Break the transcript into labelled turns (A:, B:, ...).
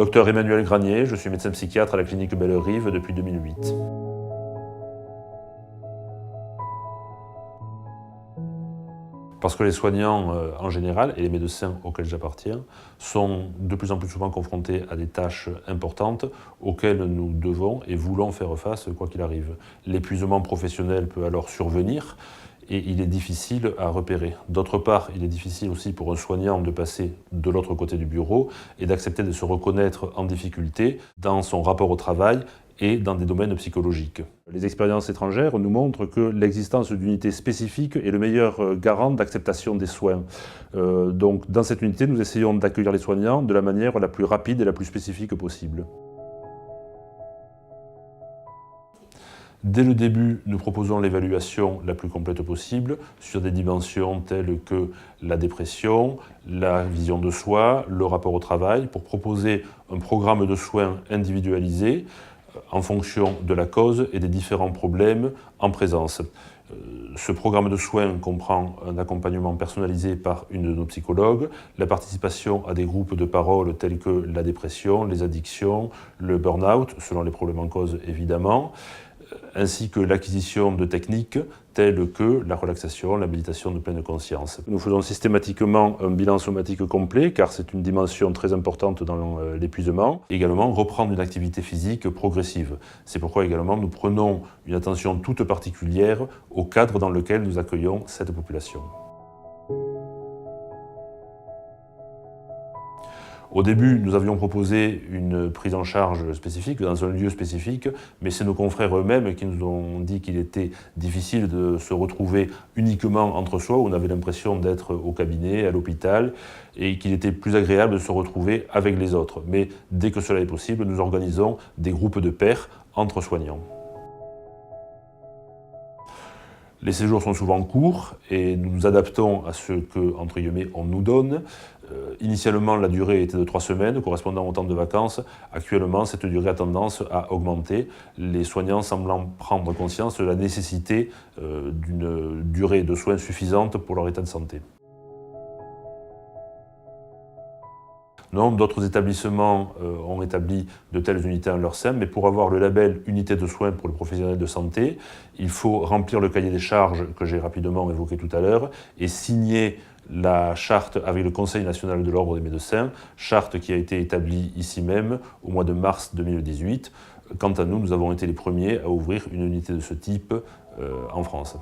A: Docteur Emmanuel Granier, je suis médecin psychiatre à la clinique Belle-Rive depuis 2008. Parce que les soignants en général, et les médecins auxquels j'appartiens, sont de plus en plus souvent confrontés à des tâches importantes auxquelles nous devons et voulons faire face quoi qu'il arrive. L'épuisement professionnel peut alors survenir et il est difficile à repérer. D'autre part, il est difficile aussi pour un soignant de passer de l'autre côté du bureau et d'accepter de se reconnaître en difficulté dans son rapport au travail et dans des domaines psychologiques. Les expériences étrangères nous montrent que l'existence d'unités spécifiques est le meilleur garant d'acceptation des soins. Donc dans cette unité, nous essayons d'accueillir les soignants de la manière la plus rapide et la plus spécifique possible. Dès le début, nous proposons l'évaluation la plus complète possible sur des dimensions telles que la dépression, la vision de soi, le rapport au travail, pour proposer un programme de soins individualisé en fonction de la cause et des différents problèmes en présence. Ce programme de soins comprend un accompagnement personnalisé par une de nos psychologues, la participation à des groupes de parole tels que la dépression, les addictions, le burn-out, selon les problèmes en cause évidemment, ainsi que l'acquisition de techniques telles que la relaxation, la méditation de pleine conscience. Nous faisons systématiquement un bilan somatique complet, car c'est une dimension très importante dans l'épuisement. Également, reprendre une activité physique progressive. C'est pourquoi également nous prenons une attention toute particulière au cadre dans lequel nous accueillons cette population. Au début, nous avions proposé une prise en charge spécifique, dans un lieu spécifique, mais c'est nos confrères eux-mêmes qui nous ont dit qu'il était difficile de se retrouver uniquement entre soi, où on avait l'impression d'être au cabinet, à l'hôpital, et qu'il était plus agréable de se retrouver avec les autres. Mais dès que cela est possible, nous organisons des groupes de pairs entre soignants. Les séjours sont souvent courts et nous nous adaptons à ce que, entre guillemets, on nous donne. Initialement, la durée était de 3 semaines, correspondant au temps de vacances. Actuellement, cette durée a tendance à augmenter, les soignants semblant prendre conscience de la nécessité d'une durée de soins suffisante pour leur état de santé. Non, d'autres établissements ont établi de telles unités en leur sein, mais pour avoir le label unité de soins pour le professionnel de santé, il faut remplir le cahier des charges que j'ai rapidement évoqué tout à l'heure et signer la charte avec le Conseil national de l'ordre des médecins, charte qui a été établie ici même au mois de mars 2018. Quant à nous, nous avons été les premiers à ouvrir une unité de ce type en France.